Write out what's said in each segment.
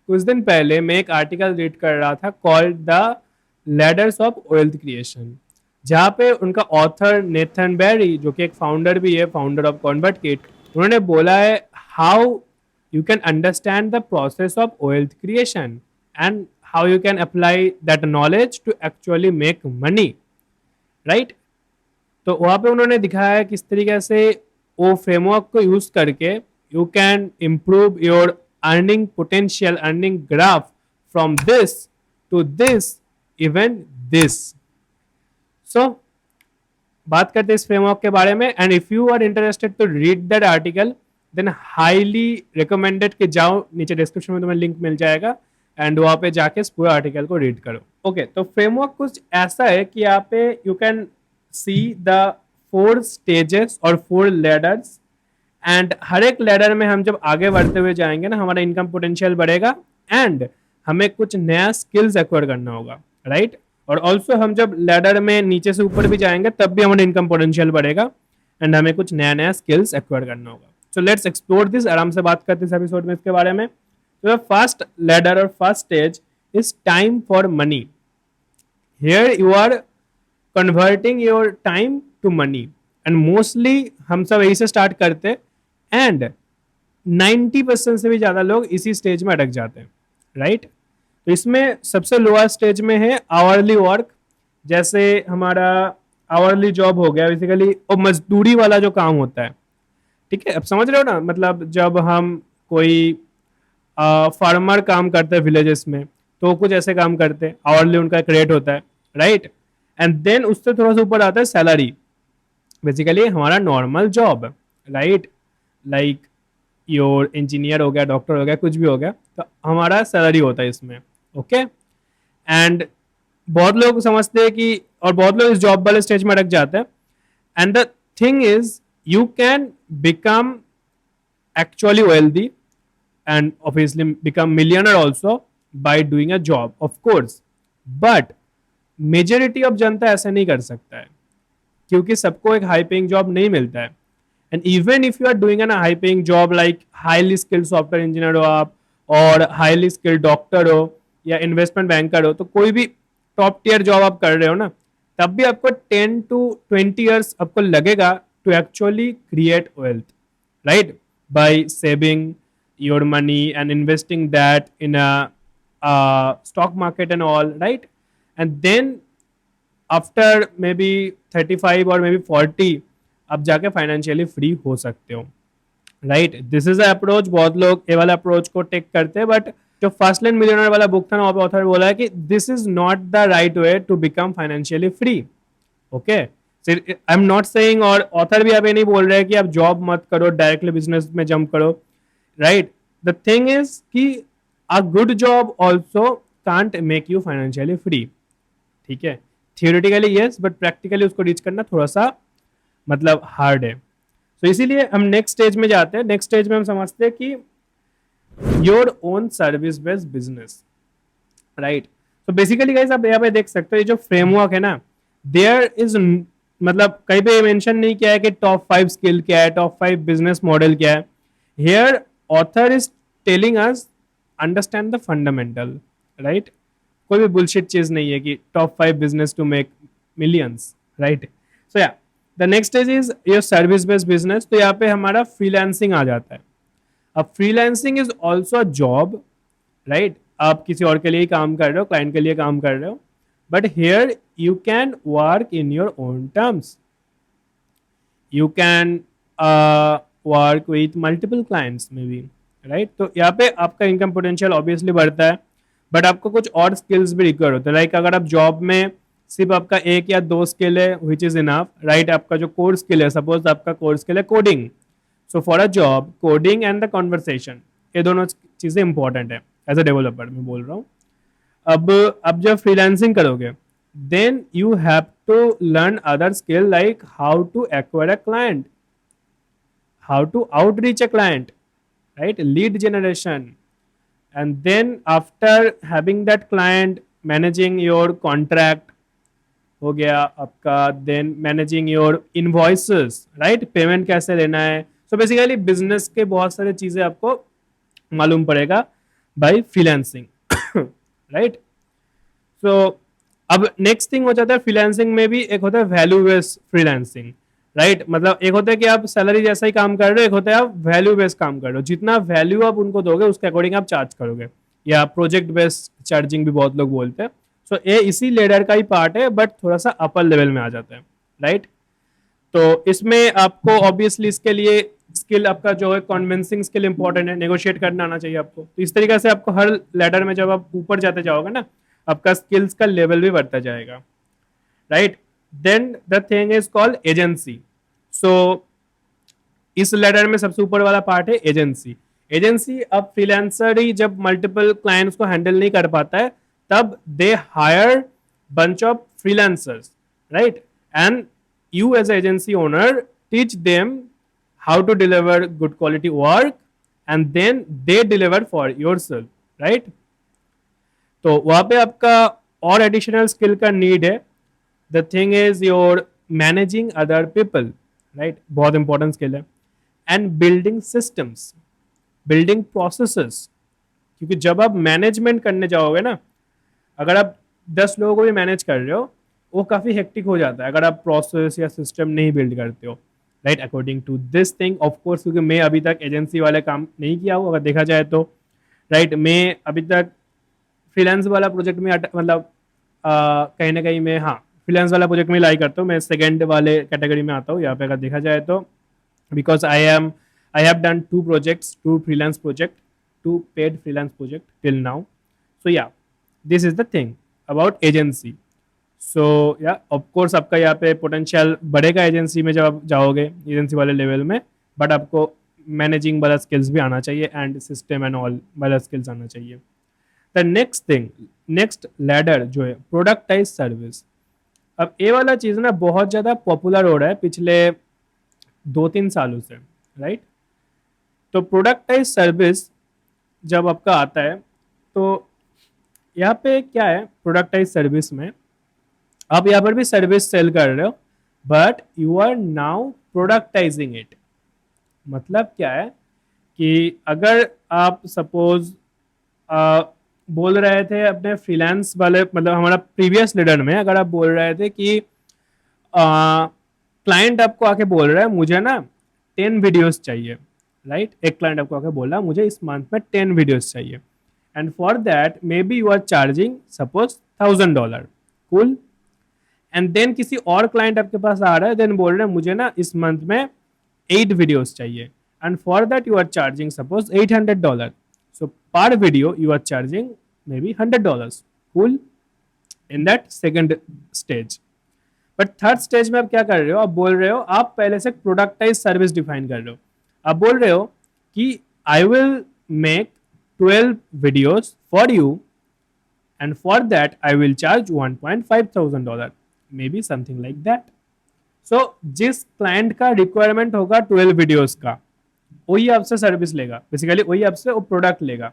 कुछ दिन पहले मैं एक आर्टिकल रीड कर रहा था called the ladders of wealth creation, जहाँ पे उनका ऑथर नेथन बेरी, जो कि एक फाउंडर भी है, फाउंडर ऑफ कॉन्वर्टकिट, उन्होंने बोला है how you can understand the process of wealth creation and how you can apply that knowledge to actually make money, right? तो वहाँ पे उन्होंने दिखाया है किस तरीके से वो फ्रेमवर्क को यूज करके you can improve your earning potential, earning graph from this to this, even this. So बात करते हैं इस फ्रेमवर्क के बारे में, and if you are interested to read that article then highly recommended कि जाओ, नीचे डिस्क्रिप्शन में तुम्हें लिंक मिल जाएगा एंड वहाँ पे जाके इस पूरा आर्टिकल को रीड करो। ओके, तो फ्रेमवर्क कुछ ऐसा है कि यहाँ पे you can see the 4 stages और 4 लेडर्स, एंड हर एक लेडर में हम जब आगे बढ़ते हुए जाएंगे ना, हमारा इनकम पोटेंशियल बढ़ेगा एंड हमें कुछ नया स्किल्स एक्वायर करना होगा, राइट? और ऑल्सो हम जब लेडर में नीचे से ऊपर भी जाएंगे तब भी हमारा इनकम पोटेंशियल बढ़ेगा एंड हमें कुछ नया नया स्किल्स एक्वायर करना होगा। सो लेट्स एक्सप्लोर दिस, आराम से बात करते हैं इस एपिसोड में इसके बारे में। तो फर्स्ट लेडर और first stage is time for money. Here you are converting your time to money, and mostly हम सब यही से स्टार्ट करते एंड 90% से भी ज्यादा लोग इसी स्टेज में अटक जाते हैं, राइट? तो इसमें सबसे लोअर स्टेज में है आवरली वर्क, जैसे हमारा आवरली जॉब हो गया बेसिकली, और मजदूरी वाला जो काम होता है, ठीक है? अब समझ रहे हो ना, मतलब जब हम कोई फार्मर काम करते हैं विलेजेस में, तो कुछ ऐसे काम करते हैं, आवरली उनका एक रेट होता है, राइट? एंड देन उससे थोड़ा सा ऊपर आता है सैलरी, बेसिकली हमारा normal job, right? Like your engineer हो गया, डॉक्टर हो गया, कुछ भी हो गया, तो हमारा सैलरी होता है इसमें, ओके? एंड बहुत लोग समझते हैं कि, और बहुत लोग इस जॉब वाले स्टेज में अटक जाते हैं, and the thing is you can become actually wealthy and obviously become millionaire also by doing a job, of course, but majority of जनता ऐसा नहीं कर सकता है क्योंकि सबको एक हाई पेइंग जॉब नहीं मिलता है। And even if you are doing an high paying job like highly skilled software engineer हो आप, और हाईली स्किल्ड डॉक्टर हो या इन्वेस्टमेंट बैंकर हो, तो कोई भी टॉप टियर जॉब आप कर रहे हो ना, तब भी आपको 10 to 20 years आपको लगेगा to actually create wealth, right? By saving your money and investing that in a stock market and all, right? And then after maybe 35 or maybe 40 आप जाके फाइनेंशियली फ्री हो सकते हो, राइट? दिस इज अप्रोच, बहुत लोग ये वाला approach को टेक करते हैं, बट जो फर्स्ट लैंड मिलियनर वाला बुक था ना, ऑथर बोला है कि this is not the right way to become financially free, okay? I am not saying, और ऑथर भी आप ये नहीं बोल रहे कि आप जॉब मत करो, डायरेक्टली बिजनेस में जंप करो, राइट? द थिंग इज कि a good job also can't make you financially free, ठीक है? थियोरेटिकली यस, बट प्रैक्टिकली उसको रीच करना थोड़ा सा मतलब हार्ड है। तो इसीलिए हम नेक्स्ट स्टेज में जाते हैं। नेक्स्ट स्टेज में हम समझते हैं कि your own service based business, right? तो बेसिकली गाइस आप यहाँ पे देख सकते हो, ये जो फ्रेमवर्क है ना, देयर इज, मतलब कहीं पे मेंशन नहीं किया है कि टॉप 5 स्किल क्या है, टॉप 5 बिजनेस मॉडल क्या है। Here author is telling us understand the fundamental, right? कोई भी बुलशिट चीज नहीं है कि top 5 business to make millions, right? So ya the next stage is your service based business. तो यहाँ पे हमारा फ्रीलांसिंग आ जाता है। अब freelancing is also a job, right? आप किसी और के लिए काम कर रहे हो, क्लाइंट के लिए काम कर रहे हो, but here you can work in your own terms. You can work with multiple clients maybe, right? तो यहाँ पे आपका इनकम पोटेंशियल ऑब्वियसली बढ़ता है, बट आपको कुछ और स्किल्स भी रिक्वायर होते हैं। लाइक अगर आप जॉब में सिर्फ आपका 1 या 2 स्किल है, विच इज इनफ, राइट? आपका जो कोर स्किल है, सपोज आपका कोर स्किल है coding, so for a job coding and the conversation, ये दोनों चीजें इंपॉर्टेंट है एज अ डेवलपर, मैं बोल रहा हूँ। अब जब फ्रीलांसिंग करोगे then you have to learn other skill like how to acquire a client, how to outreach a client, right? Lead generation, and then after having that client, managing your contract हो गया आपका, then managing your invoices, right? Payment कैसे लेना है। So basically business के बहुत सारे चीजें आपको मालूम पड़ेगा बाय फ्रीलांसिंग, राइट। सो अब नेक्स्ट थिंग हो जाता है फ्रीलांसिंग में भी, एक होता है वैल्यू बेस्ड फ्रीलांसिंग, राइट। मतलब एक होता है कि आप सैलरी जैसा ही काम कर रहे हो, एक होता है आप वैल्यू बेस्ड काम कर रहे हो, जितना वैल्यू आप उनको दोगे उसके अकॉर्डिंग आप चार्ज करोगे, या प्रोजेक्ट बेस्ड चार्जिंग भी बहुत लोग बोलते हैं। सो ये इसी लेडर का ही पार्ट है, बट थोड़ा सा अपर लेवल में आ जाता है, राइट। तो इसमें आपको ऑब्वियसली इसके लिए स्किल आपका जो है कन्विंसिंग स्किल इंपॉर्टेंट है, नेगोशिएट करना आना चाहिए आपको। तो इस तरीके से आपको हर लेडर में जब आप ऊपर जाते जाओगे ना, आपका स्किल्स का लेवल भी बढ़ता जाएगा, right. Then the thing is called agency. So इस लेडर में सबसे ऊपर वाला पार्ट है एजेंसी। एजेंसी, अब फ्रीलांसर ही जब मल्टीपल क्लाइंट्स को हैंडल नहीं कर पाता है, तब they hire bunch of freelancers, right? And you as an agency owner teach them how to deliver good quality work, and then they deliver for yourself, right? तो वहां पे आपका और एडिशनल स्किल का नीड है। The thing is your managing other people, right, बहुत important skill है। And building systems, building processes, क्योंकि जब आप मैनेजमेंट करने जाओगे ना, अगर आप 10 लोगों को भी मैनेज कर रहे हो, वो काफ़ी हेक्टिक हो जाता है अगर आप प्रोसेस या सिस्टम नहीं बिल्ड करते हो, right, according to this thing. Of course क्योंकि मैं अभी तक एजेंसी वाले काम नहीं किया हूँ अगर देखा जाए तो, राइट। मैं अभी तक फ्रीलांस वाला प्रोजेक्ट में मतलब कहीं ना कहीं मैं, हाँ, फ्रीलांस वाला प्रोजेक्ट में लाई करता हूँ, मैं सेकेंड वाले कैटेगरी में आता हूँ यहाँ पे अगर देखा जाए तो, because I have done 2 projects, 2 freelance project, 2 paid freelance project till now. So ya, this is the thing about agency. So ya of course आपका यहाँ पे पोटेंशियल बढ़ेगा एजेंसी में जब आप जाओगे एजेंसी वाले लेवल में, बट आपको मैनेजिंग वाला स्किल्स भी आना चाहिए एंड सिस्टम एंड ऑल वाला स्किल्स आना चाहिए। The next thing, next ladder जो है प्रोडक्टाइज सर्विस। अब ये वाला चीज़ ना बहुत ज़्यादा पॉपुलर हो रहा है पिछले 2-3 सालों से, राइट। तो प्रोडक्टाइज सर्विस जब आपका आता है, तो यहाँ पे क्या है, प्रोडक्टाइज सर्विस में आप यहाँ पर भी सर्विस सेल कर रहे हो, but you are now productizing it. मतलब क्या है कि अगर आप सपोज बोल रहे थे अपने फ्रीलांस वाले, मतलब हमारा प्रीवियस लीडर में अगर आप बोल रहे थे कि क्लाइंट आपको आके बोल रहा है मुझे ना 10 वीडियोस चाहिए, राइट। एक क्लाइंट आपको आके बोला मुझे इस मंथ में 10 वीडियोस चाहिए, and for that may be you are charging suppose $1000, cool. And then किसी और क्लाइंट आपके पास आ रहा है, देन बोल रहे हैं मुझे ना इस मंथ में 8 वीडियोस चाहिए, and for that you are charging suppose $800। So per video you are charging may be $100, cool, in that second stage. But third stage में आप क्या कर रहे हो, आप बोल रहे हो, आप पहले से प्रोडक्टाइज सर्विस डिफाइन कर रहे हो। आप बोल रहे हो कि I will make 12 videos for you, and for that I will charge $1,500, maybe something like that. So जिस क्लाइंट का रिक्वायरमेंट होगा 12 वीडियोस का, वही आपसे सर्विस लेगा, बेसिकली वही आपसे वो प्रोडक्ट लेगा,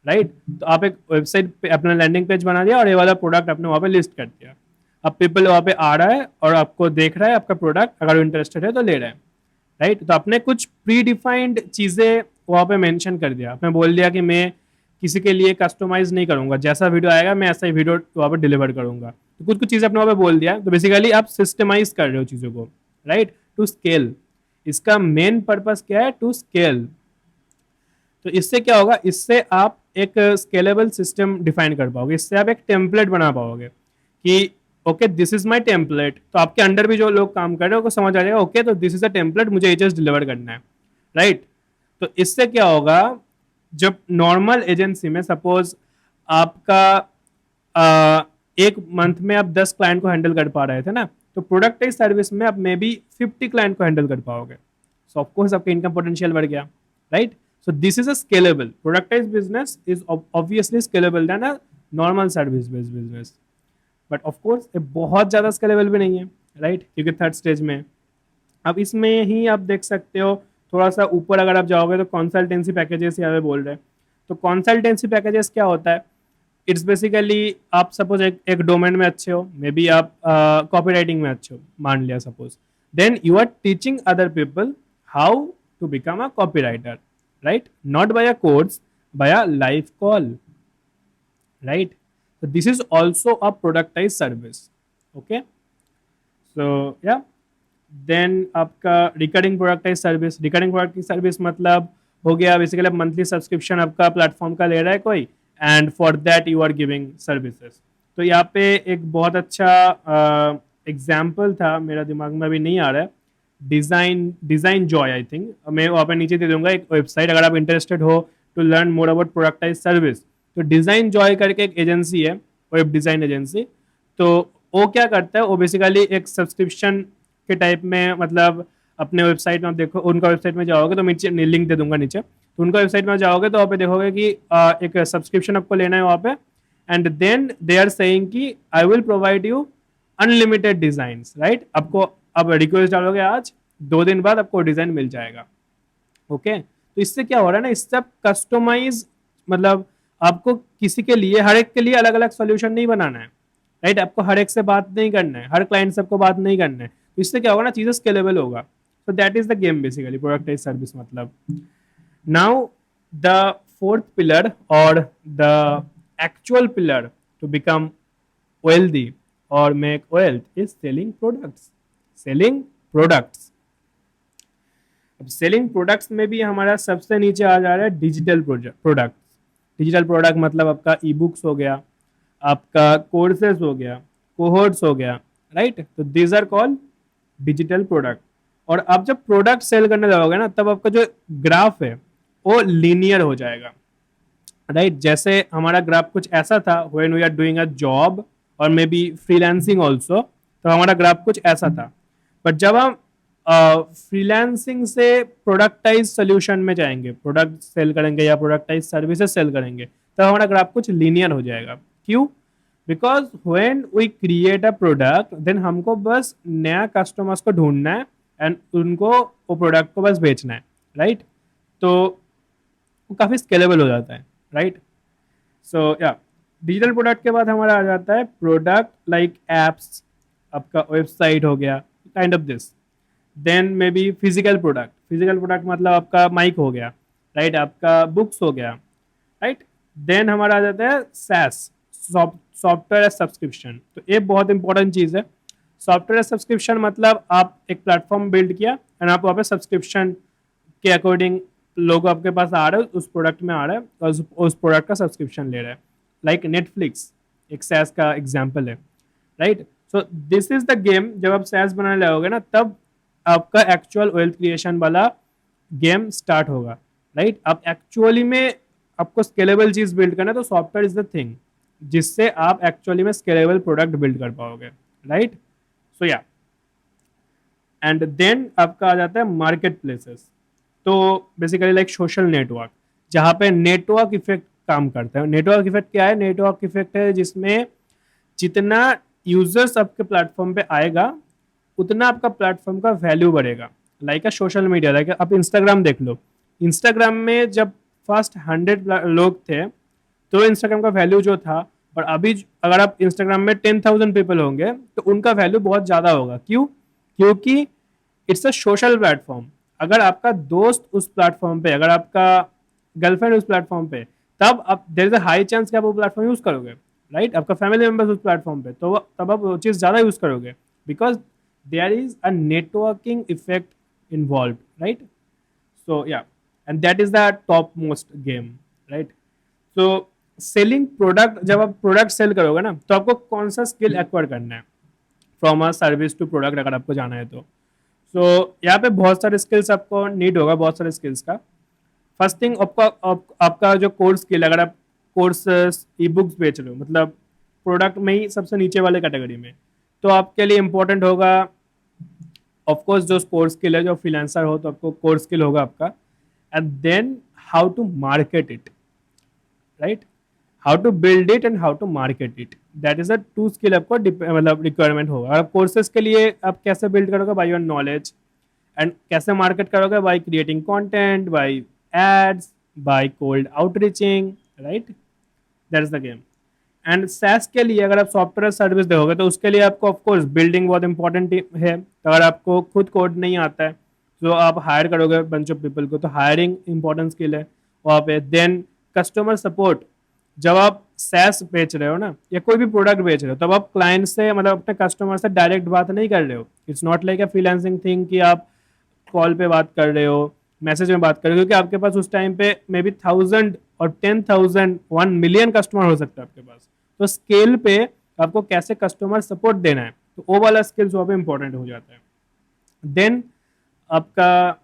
राइट। तो आप एक वेबसाइट पे अपना लैंडिंग पेज बना दिया और ये वाला प्रोडक्ट आपने वहाँ पे लिस्ट कर दिया। अब पीपल वहाँ पे आ रहा है और आपको देख रहा है आपका प्रोडक्ट, अगर वो इंटरेस्टेड है तो ले रहा है, राइट। तो आपने कुछ प्री डिफाइंड चीज़ें वहाँ पे मेंशन कर दिया, आपने बोल दिया कि मैं किसी के लिए कस्टमाइज नहीं करूंगा, जैसा वीडियो आएगा मैं ऐसा ही वीडियो वहाँ पर डिलीवर करूंगा। तो कुछ कुछ चीज़ें अपने वहाँ पे बोल दिया, तो बेसिकली आप सिस्टमाइज कर रहे हो चीज़ों को, राइट, टू स्केल। इसका मेन पर्पस क्या है, टू स्केल। तो इससे क्या होगा, इससे आप एक स्केलेबल सिस्टम डिफाइन कर पाओगे, इससे आप एक टेम्पलेट बना पाओगे कि okay this is my template. तो आपके अंडर भी जो लोग काम कर रहे हैं उनको समझ आ जाएगा, ओके तो दिस इज अ टेम्पलेट, मुझे ये चीज़ डिलीवर करना है, राइट। तो इससे क्या होगा, जब नॉर्मल एजेंसी में सपोज आपका एक मंथ में आप 10 क्लाइंट को हैंडल कर पा रहे थे ना, तो प्रोडक्टाइज सर्विस में आप मे बी 50 क्लाइंट को हैंडल कर पाओगे। सो ऑफकोर्स आपका इनकम पोटेंशियल बढ़ गया, right. So this is a scalable, productize business is obviously scalable then a normal service based business, but of course ये बहुत ज़्यादा स्केलेबल भी नहीं है, राइट, क्योंकि थर्ड स्टेज में। अब इसमें ही आप देख सकते हो, थोड़ा सा ऊपर अगर आप जाओगे तो कंसल्टेंसी पैकेजेस यहाँ पे बोल रहे हैं। तो कंसल्टेंसी पैकेजेस क्या होता है, इट्स बेसिकली आप सपोज एक डोमेन में अच्छे हो, मे बी आप कॉपी राइटिंग में अच्छे हो मान लिया suppose, then you are teaching other people how to become a copy writer, right, not by a course via live call, right? So this is also a productized service. Okay, so yeah, then आपका recurring product की service मतलब हो गया basically monthly subscription आपका platform का ले रहा है कोई, and for that you are giving services. तो यहाँ पे एक बहुत अच्छा एग्जाम्पल था, मेरा दिमाग में अभी नहीं आ रहा है, design design Joy I think, मैं वहाँ पे नीचे दे दूंगा एक वेबसाइट, अगर आप इंटरेस्टेड हो to learn more about productize service, तो डिज़ाइन जॉय करके एक एजेंसी है, वेब डिज़ाइन एजेंसी। तो वो क्या करता है, वो बेसिकली एक सब्सक्रिप्शन के टाइप में, मतलब अपने वेबसाइट में आप देखो, उनका वेबसाइट में जाओगे तो नीचे लिंक दे दूंगा नीचे, तो उनका वेबसाइट में जाओगे तो वहाँ पे देखोगे कि एक सब्सक्रिप्शन आपको लेना है वहाँ पे, and then they are saying कि I will provide you unlimited design, right? आपको अब रिक्वेस्ट डालोगे आज, 2 दिन बाद आपको डिजाइन मिल जाएगा। ओके, तो इससे क्या हो रहा है ना, इससे आप कस्टमाइज, मतलब आपको किसी के लिए, हर एक के लिए अलग अलग सोल्यूशन नहीं बनाना है, राइट? आपको हर एक से बात नहीं करना है, हर क्लाइंट से आपको बात नहीं करना है, तो इससे क्या होगा ना, चीजें स्केलेबल होगा। तो that is the game basically, productize service मतलब। नाउ द फोर्थ पिलर और the actual pillar to become wealthy or make wealth is selling products, selling products। अब सेलिंग प्रोडक्ट्स में भी हमारा सबसे नीचे आ जा रहा है डिजिटल प्रोडक्ट। डिजिटल प्रोडक्ट मतलब आपका ई बुक्स हो गया, आपका कोर्सेज हो गया, कोहोर्ट्स हो गया, राइट? तो these are called digital product. और आप जब प्रोडक्ट सेल करने जाओगे ना, तब आपका जो ग्राफ है वो लीनियर हो जाएगा, राइट? जैसे हमारा ग्राफ कुछ ऐसा था when we are doing a job और मे बी फ्रीलांसिंग ऑल्सो, तो हमारा ग्राफ कुछ ऐसा था। बट जब हम फ्रीलांसिंग से प्रोडक्टाइज सोल्यूशन में जाएंगे, प्रोडक्ट सेल करेंगे या प्रोडक्टाइज सर्विसेज सेल करेंगे, तब हमारा ग्राफ कुछ लीनियर हो जाएगा। क्यों? Because when we create a product, then हमको बस नया कस्टमर्स को ढूंढना है एंड उनको वो प्रोडक्ट को बस बेचना है, राइट? तो वो काफ़ी स्केलेबल हो जाता है, राइट? सो या, डिजिटल प्रोडक्ट के बाद हमारा आ जाता है प्रोडक्ट लाइक एप्स, आपका वेबसाइट हो गया, kind of this. Then maybe physical product मतलब आपका माइक हो गया, राइट? आपका बुक्स हो गया, राइट? देन हमारा आ जाता है सैस, सॉफ्टवेयर सब्सक्रिप्शन। तो ये बहुत इंपॉर्टेंट चीज़ है। सॉफ्टवेयर सब्सक्रिप्शन मतलब आप एक प्लेटफॉर्म बिल्ड किया एंड आप वहाँ पे सब्सक्रिप्शन के अकॉर्डिंग लोग आपके पास आ रहे हैं, उस प्रोडक्ट में आ रहे हैं और उस प्रोडक्ट का सब्सक्रिप्शन ले रहे हैं, लाइक नेटफ्लिक्स एक सैस का एग्जाम्पल है, right? So this is the game. जब आप सैस बनाने लगोगे ना, तब आपका एक्चुअल वेल्थ क्रिएशन वाला गेम स्टार्ट होगा, राइट? आप एक्चुअली में आपको स्केलेबल चीज बिल्ड करना है, तो सॉफ्टवेयर इज द थिंग जिससे आप एक्चुअली में स्केलेबल प्रोडक्ट बिल्ड कर पाओगे, right? So ya, and then आपका आ जाता है मार्केट प्लेसेस। तो बेसिकली लाइक सोशल नेटवर्क, जहाँ पे नेटवर्क इफेक्ट काम करता है। नेटवर्क इफेक्ट क्या है? नेटवर्क इफेक्ट है जिसमें जितना यूजर्स आपके प्लेटफॉर्म पे आएगा, उतना आपका प्लेटफॉर्म का वैल्यू बढ़ेगा। Like a social media, like आप इंस्टाग्राम देख लो। इंस्टाग्राम में जब फर्स्ट 100 लोग थे, तो इंस्टाग्राम का वैल्यू जो था, और अभी अगर आप इंस्टाग्राम में 10,000 पीपल होंगे, तो उनका वैल्यू बहुत ज़्यादा होगा। क्यों? क्योंकि इट्स अ सोशल प्लेटफॉर्म। अगर आपका दोस्त उस प्लेटफॉर्म पे, अगर आपका गर्लफ्रेंड उस प्लेटफॉर्म पे, तब आप, there is a high chance कि आप वो प्लेटफॉर्म यूज करोगे, राइट? आपका फैमिली मेंबर्स उस प्लेटफॉर्म पे, तो तब आप वो चीज़ ज़्यादा यूज करोगे, because there is a networking effect involve, right? So ya, and that is the top most game, right? So selling product, जब आप प्रोडक्ट सेल करोगे ना, तो आपको कौन सा स्किल एक्वायर करना है from a service to product, अगर आपको जाना है तो। यहाँ पे बहुत सारे स्किल्स आपको नीड होगा, बहुत सारे स्किल्स का। फर्स्ट थिंग, आपका जो कोर्स स्किल, अगर आप कोर्सेस ई बुक्स बेच रहे हो, मतलब प्रोडक्ट में ही सबसे नीचे वाले कैटेगरी में, तो आपके लिए इंपॉर्टेंट होगा ऑफकोर्स जो कोर्स स्किल है। जो फ्रीलांसर हो तो आपको कोर्स स्किल होगा आपका, and then how to market it, right? How to build it and how to market it, that is a two skill आपको मतलब रिक्वायरमेंट होगा। और कोर्सेज के लिए आप कैसे बिल्ड करोगे? By your knowledge. एंड कैसे मार्केट करोगे? By creating content, by ads, by cold outreaching, right? That is the game. And SaaS के लिए अगर आप सॉफ्टवेयर सर्विस दोगे, तो उसके लिए आपको ऑफकोर्स बिल्डिंग बहुत इंपॉर्टेंट है। तो अगर आपको खुद कोड नहीं आता है, तो आप हायर करोगे बंच ऑफ पीपल को, तो हायरिंग इंपॉर्टेंट स्किल है वहाँ पे। देन कस्टमर सपोर्ट, जब आप सैस बेच रहे हो ना या कोई भी प्रोडक्ट बेच रहे हो, तब आप क्लाइंट से मतलब अपने कस्टमर से डायरेक्ट बात नहीं कर रहे हो. It's not like a freelancing thing कि आप कॉल पे बात कर रहे हो, मैसेज में बात कर रहे हो, क्योंकि आपके पास उस टाइम पे मे बी 1000 और 10,000 1 मिलियन कस्टमर हो सकता है आपके पास. तो स्केल पे आपको कैसे कस्टमर सपोर्ट देना है, तो वो वाला स्किल्स वहाँ पे इंपॉर्टेंट हो जाता है. देन आपका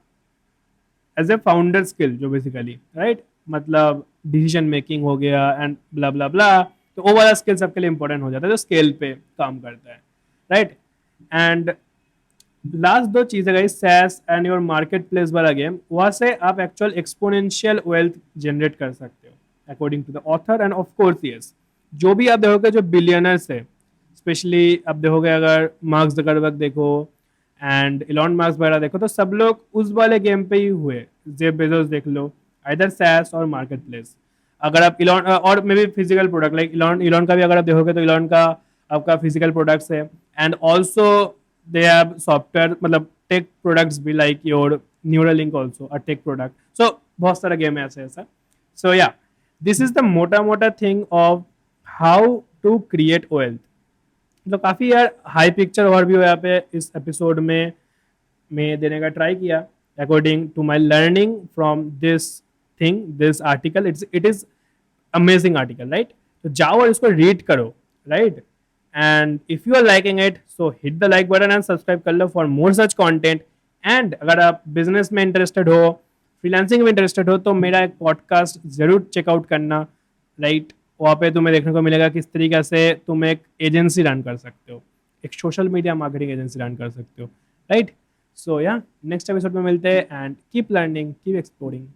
एज ए फाउंडर स्किल जो बेसिकली राइट, मतलब डिसीजन मेकिंग हो गया एंड ब्ला ब्ला ब्ला, तो वो वाला स्किल सबके लिए इंपॉर्टेंट हो जाता है जो स्केल पे काम करता है, राइट. एंड लास्ट दो चीजें गई, SaaS and your marketplace वाला गेम, वहां से आप एक्चुअल एक्सपोनेंशियल वेल्थ जनरेट कर सकते हो according to the author. And of course yes, जो भी आप देखोगे जो बिलियनर्स है, स्पेशली आप देखोगे अगर मार्क जकरबर्ग देखो एंड इलॉन मस्क वगैरह देखो, तो सब लोग उस वाले गेम पे ही हुए. जेफ बेजोस देख लो, आइदर सैस और मार्केट प्लेस. अगर आप इलॉन और maybe physical product like Elon Elon का भी अगर आप देखोगे तो इलॉन का आपका फिजिकल प्रोडक्ट्स है. And also they have software मतलब टेक प्रोडक्ट्स भी like your Neuralink also a tech product. So बहुत सारा गेम है ऐसा ऐसा. सो या दिस इज द मोटा मोटा thing of how to create wealth. तो काफ़ी यार हाई पिक्चर ओवरव्यू यहाँ पे इस एपिसोड में मैं देने का ट्राई किया according to my learning from this thing, this article. It is amazing article, right. तो जाओ और इसको रीड करो, right. And if you are liking it so hit the like button and subscribe कर लो for more such content. And अगर आप business में इंटरेस्टेड हो, फ्रीलांसिंग में इंटरेस्टेड हो, तो मेरा एक पॉडकास्ट जरूर चेकआउट करना, राइट. वहाँ पे तुम्हें देखने को मिलेगा किस तरीके से तुम एक एजेंसी रन कर सकते हो, एक social media marketing agency run कर सकते हो, राइट. सो या नेक्स्ट एपिसोड में मिलते हैं and keep learning, keep exploring.